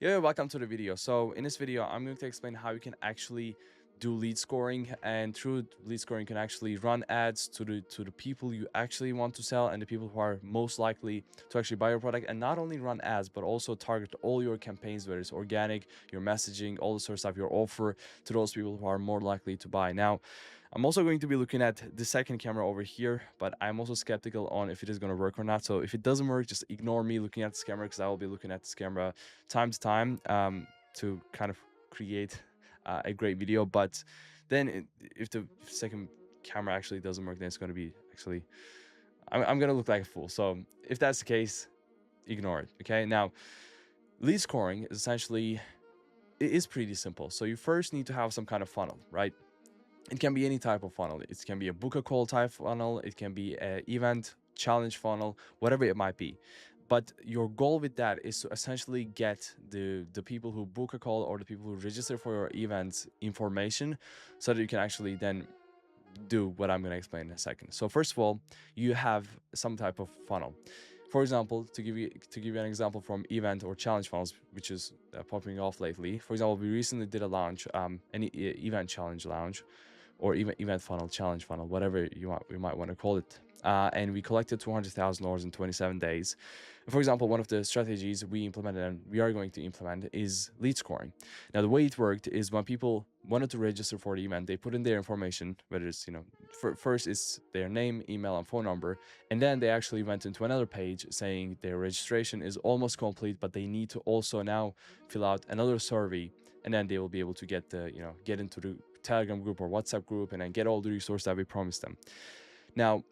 Yeah, welcome to the video. So in this video, I'm going to explain how you can actually do lead scoring, and through lead scoring, you can actually run ads to the people you actually want to sell and the people who are most likely to actually buy your product. And not only run ads, but also target all your campaigns, whether it's organic, your messaging, all the sort of stuff, your offer to those people who are more likely to buy. Now, I'm also going to be looking at the second camera over here, but I'm also skeptical on if it is going to work or not. So if it doesn't work, just ignore me looking at this camera, because I will be looking at this camera time to time to kind of create a great video. But then if the second camera actually doesn't work, then it's going to be actually, I'm going to look like a fool. So if that's the case, ignore it. Okay. Now, lead scoring is essentially, it is pretty simple. So you first need to have some kind of funnel, right? It can be any type of funnel. It can be a book a call type funnel. It can be an event challenge funnel, whatever it might be. But your goal with that is to essentially get the people who book a call or the people who register for your event information, so that you can actually then do what I'm going to explain in a second. So first of all, you have some type of funnel. For example, to give you an example from event or challenge funnels, which is popping off lately. For example, we recently did a launch, event challenge launch, or even event funnel, challenge funnel, whatever you might want to call it. And we collected $200,000 in 27 days. For example, one of the strategies we implemented and we are going to implement is lead scoring. Now, the way it worked is when people wanted to register for the event, they put in their information, whether it's, first is their name, email, and phone number. And then they actually went into another page saying their registration is almost complete, but they need to also now fill out another survey. And then they will be able to get into the Telegram group or WhatsApp group and then get all the resources that we promised them. Now,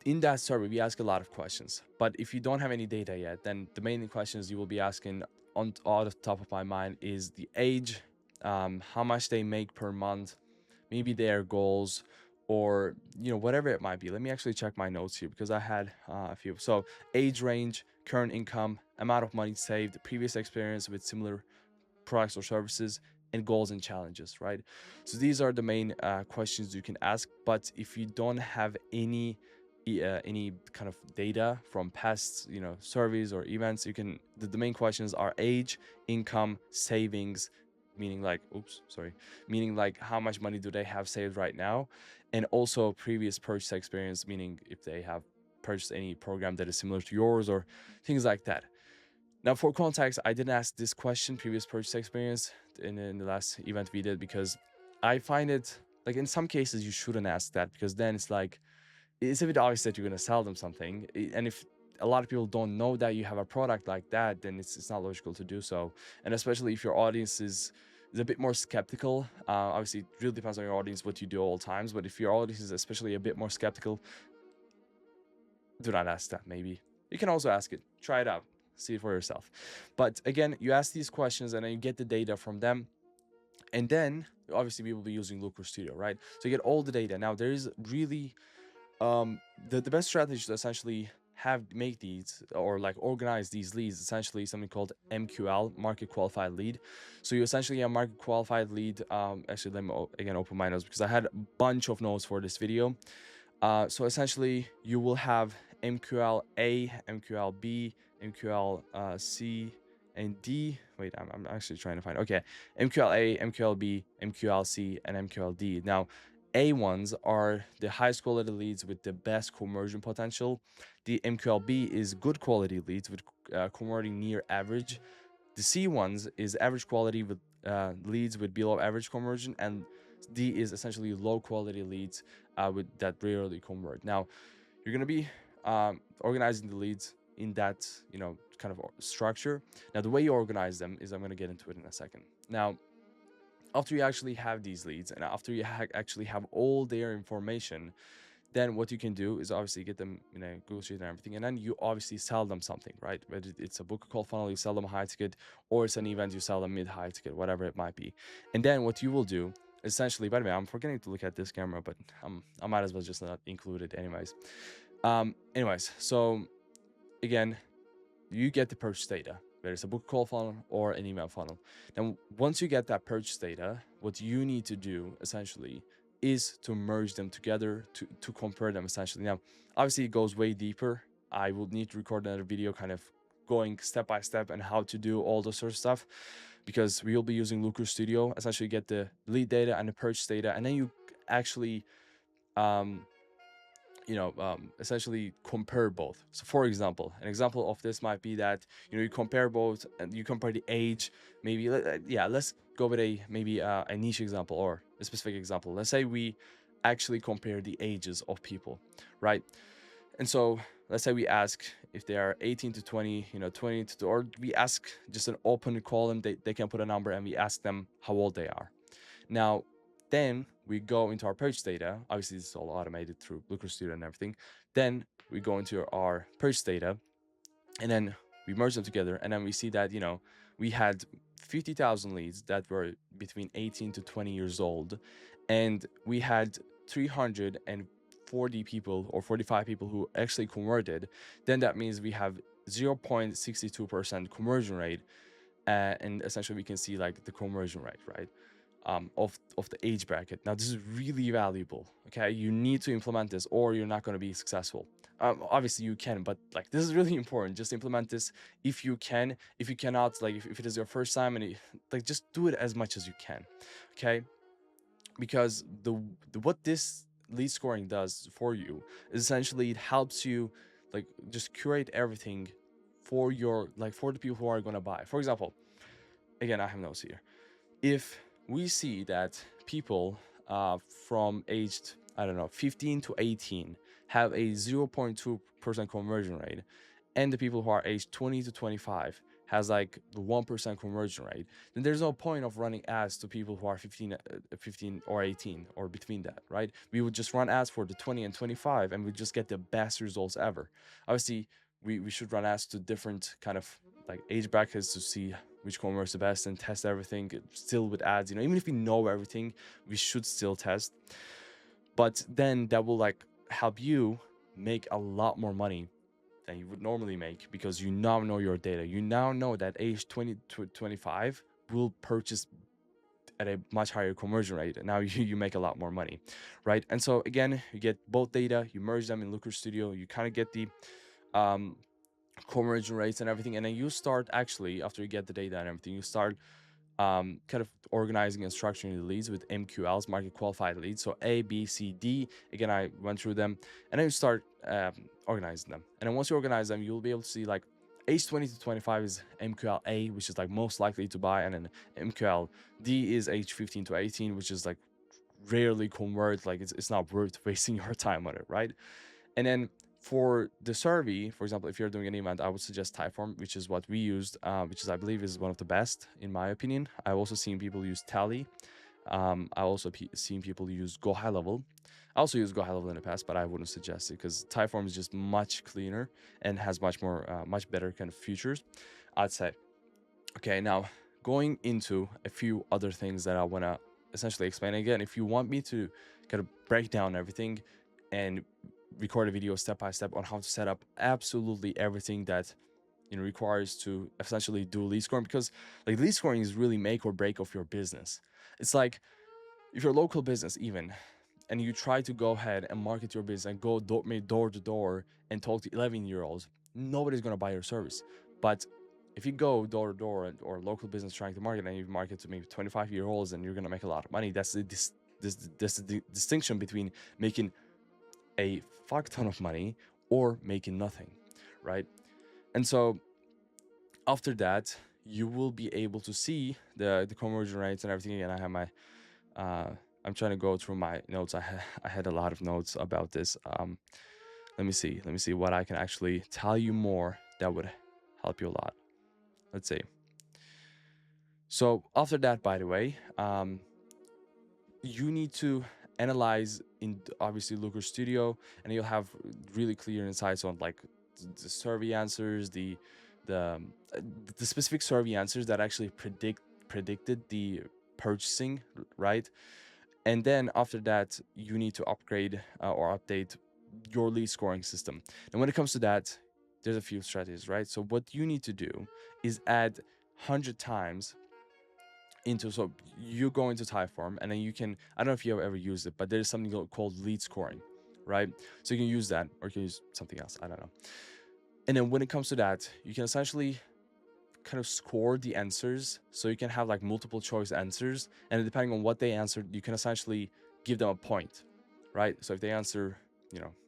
in that survey, we ask a lot of questions, but if you don't have any data yet, then the main questions you will be asking on the top of my mind is the age, how much they make per month, maybe their goals, or whatever it might be. Let me actually check my notes here, because I had a few. So age range, current income, amount of money saved, previous experience with similar products or services, and goals and challenges, right? So these are the main questions you can ask. But if you don't have any kind of data from past surveys or events, you can the main questions are age, income, savings, meaning like meaning like how much money do they have saved right now, and also previous purchase experience, meaning if they have purchased any program that is similar to yours or things like that. Now, for context, I didn't ask this question, previous purchase experience, in the last event we did, because I find it like in some cases you shouldn't ask that, because then it's a bit obvious that you're going to sell them something. And if a lot of people don't know that you have a product like that, then it's not logical to do so. And especially if your audience is a bit more skeptical. Obviously, it really depends on your audience what you do all times. But if your audience is especially a bit more skeptical, do not ask that. Maybe you can also ask it. Try it out. See it for yourself. But again, you ask these questions and then you get the data from them. And then obviously we will be using Looker Studio, right? So you get all the data. Now there is really the best strategy to essentially make these, or like organize these leads, essentially something called MQL, market qualified lead. So you essentially have market qualified lead. Actually, let me again open my notes, because I had a bunch of notes for this video. So essentially you will have MQL A, MQL B, MQL C, and D. Wait, I'm actually trying to find. Okay, MQL A, MQL B, MQL C, and MQL D. Now, A ones are the highest quality leads with the best conversion potential. The MQL B is good quality leads with converting near average. The C ones is average quality with leads with below average conversion, and D is essentially low quality leads with that rarely convert. Now, you're gonna be organizing the leads in that kind of structure. Now, the way you organize them is, I'm gonna get into it in a second. Now, after you actually have these leads and after you actually have all their information, then what you can do is obviously get them in a Google Sheet and everything, and then you obviously sell them something, right? Whether it's a book call funnel, you sell them a high ticket, or it's an event, you sell them mid-high ticket, whatever it might be. And then what you will do, essentially, by the way, I'm forgetting to look at this camera, but I might as well just not include it anyways. Anyways, so again, you get the purchase data, whether it's a book call funnel or an email funnel. Now, once you get that purchase data, what you need to do essentially is to merge them together, to compare them essentially. Now, obviously it goes way deeper. I will need to record another video kind of going step by step and how to do all those sort of stuff, because we will be using Looker Studio. Essentially, get the lead data and the purchase data, and then you actually um, essentially compare both. So for example, an example of this might be that, you compare both, and you compare the age. Maybe let's go with a niche example or a specific example. Let's say we actually compare the ages of people, right? And so let's say we ask if they are 18 to 20, 20 to, or we ask just an open column, they can put a number, and we ask them how old they are. Now, then we go into our purchase data. Obviously, this is all automated through Looker Studio and everything. Then we go into our purchase data, and then we merge them together. And then we see that, we had 50,000 leads that were between 18 to 20 years old. And we had 340 people or 45 people who actually converted. Then that means we have 0.62% conversion rate. And essentially we can see like the conversion rate, right? Of the age bracket. Now, this is really valuable. Okay, you need to implement this, or you're not going to be successful. Obviously, you can, but like this is really important. Just implement this if you can. If you cannot, like if it is your first time, and like just do it as much as you can. Okay, because the what this lead scoring does for you is essentially it helps you like just curate everything for your for the people who are going to buy. For example, again, I have notes here. If we see that people from aged, I don't know, 15 to 18 have a 0.2% conversion rate, and the people who are aged 20 to 25 has like the 1% conversion rate, then there's no point of running ads to people who are 15 or 18 or between that, right? We would just run ads for the 20 and 25, and we just get the best results ever. Obviously, we should run ads to different kind of like age brackets to see which one works the best and test everything still with ads. Even if we know everything, we should still test. But then that will like help you make a lot more money than you would normally make, because you now know your data. You now know that age 20 to 25 will purchase at a much higher conversion rate, and now you make a lot more money, right? And so again, you get both data, you merge them in Looker Studio, you kind of get the conversion rates and everything, and then you start actually, after you get the data and everything, you start kind of organizing and structuring the leads with MQLs, market qualified leads. So A, B, C, D. Again, I went through them, and then you start organizing them. And then once you organize them, you'll be able to see like age 20 to 25 is MQL A, which is like most likely to buy, and then MQL D is age 15 to 18, which is like rarely convert. Like it's not worth wasting your time on it, right? And then for the survey, for example, if you're doing an event, I would suggest Typeform, which is what we used, which is, I believe, is one of the best in my opinion. I've also seen people use Tally. I also seen people use Go High Level. I also used Go High Level in the past, but I wouldn't suggest it because Typeform is just much cleaner and has much more, much better kind of features, I'd say. Okay, now going into a few other things that I want to essentially explain. Again, if you want me to kind of break down everything and record a video step by step on how to set up absolutely everything that requires to essentially do lead scoring, because like lead scoring is really make or break of your business. It's like if you're a local business even, and you try to go ahead and market your business and go door to door and talk to 11-year-olds, nobody's going to buy your service. But if you go door to door or local business trying to market, and you market to maybe 25-year-olds, and you're going to make a lot of money. That's the distinction between making a fuck ton of money or making nothing, right? And so after that, you will be able to see the conversion rates and everything. And I have my I'm trying to go through my notes. I had a lot of notes about this. Let me see what I can actually tell you more that would help you a lot. Let's see. So after that, by the way, you need to analyze in obviously Looker Studio, and you'll have really clear insights on like the survey answers, the specific survey answers that actually predicted the purchasing, right? And then after that, you need to upgrade or update your lead scoring system. And when it comes to that, there's a few strategies, right? So what you need to do is add 100 times into, so you go into Typeform, and then you can, I don't know if you have ever used it, but there's something called lead scoring, right? So you can use that, or you can use something else, I don't know. And then when it comes to that, you can essentially kind of score the answers. So you can have like multiple choice answers, and depending on what they answered, you can essentially give them a point, right? So if they answer,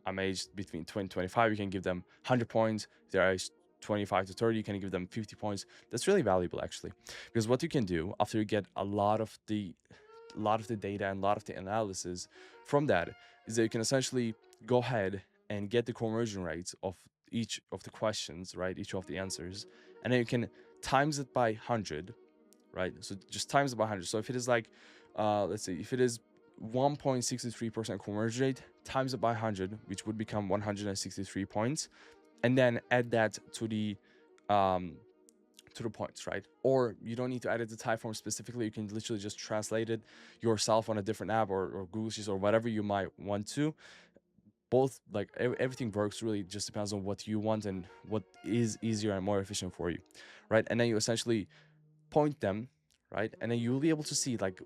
I'm aged between 20 and 25, you can give them 100 points. If they're aged 25 to 30, you can give them 50 points. That's really valuable, actually, because what you can do after you get a lot of the data and a lot of the analysis from that is that you can essentially go ahead and get the conversion rates of each of the questions, right? Each of the answers, and then you can times it by 100, right? So just times it by 100. So if it is like, let's say, if it is 1.63% conversion rate, times it by 100, which would become 163 points, and then add that to the points, right? Or you don't need to edit the Typeform specifically. You can literally just translate it yourself on a different app or Google Sheets or whatever you might want to. Both, like everything works, really just depends on what you want and what is easier and more efficient for you, right? And then you essentially point them, right? And then you'll be able to see like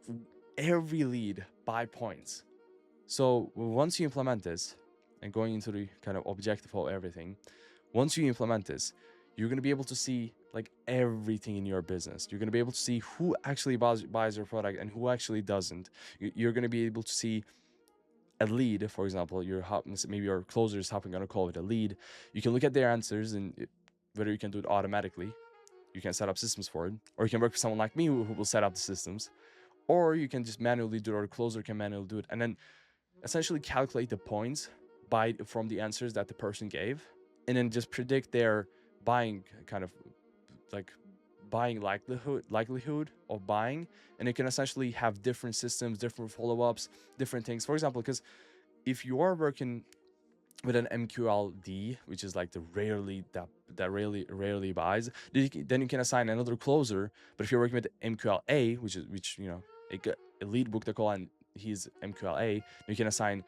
every lead by points. So once you implement this, and going into the kind of objective of everything, once you implement this, you're going to be able to see like everything in your business. You're going to be able to see who actually buys your product and who actually doesn't. You're going to be able to see a lead, for example. Maybe your closer is hopping on a call with a lead. You can look at their answers and whether you can do it automatically. You can set up systems for it, or you can work with someone like me who will set up the systems, or you can just manually do it, or the closer can manually do it, and then essentially calculate the points from the answers that the person gave, and then just predict their buying kind of like buying likelihood of buying. And you can essentially have different systems, different follow-ups, different things. For example, because if you are working with an MQLD, which is like the rarely buys, then you can assign another closer. But if you're working with MQLA, which a lead book they call, and he's MQLA, you can assign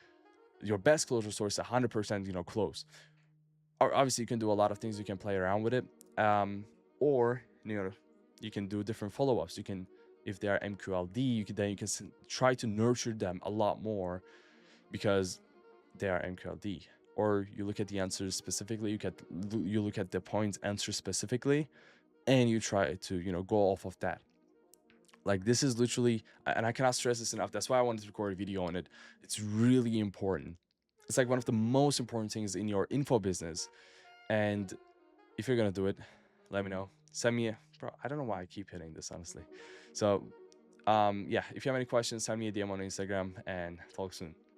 your best closure source 100%, close. Obviously, you can do a lot of things. You can play around with it, or you can do different follow-ups. You can, if they are MQLD, you can try to nurture them a lot more because they are MQLD. Or you look at the answers specifically. You look at the points answer specifically, and you try to go off of that. Like, this is literally, and I cannot stress this enough. That's why I wanted to record a video on it. It's really important. It's like one of the most important things in your info business. And if you're gonna do it, let me know. Send me I don't know why I keep hitting this, honestly. So yeah, if you have any questions, send me a DM on Instagram, and talk soon.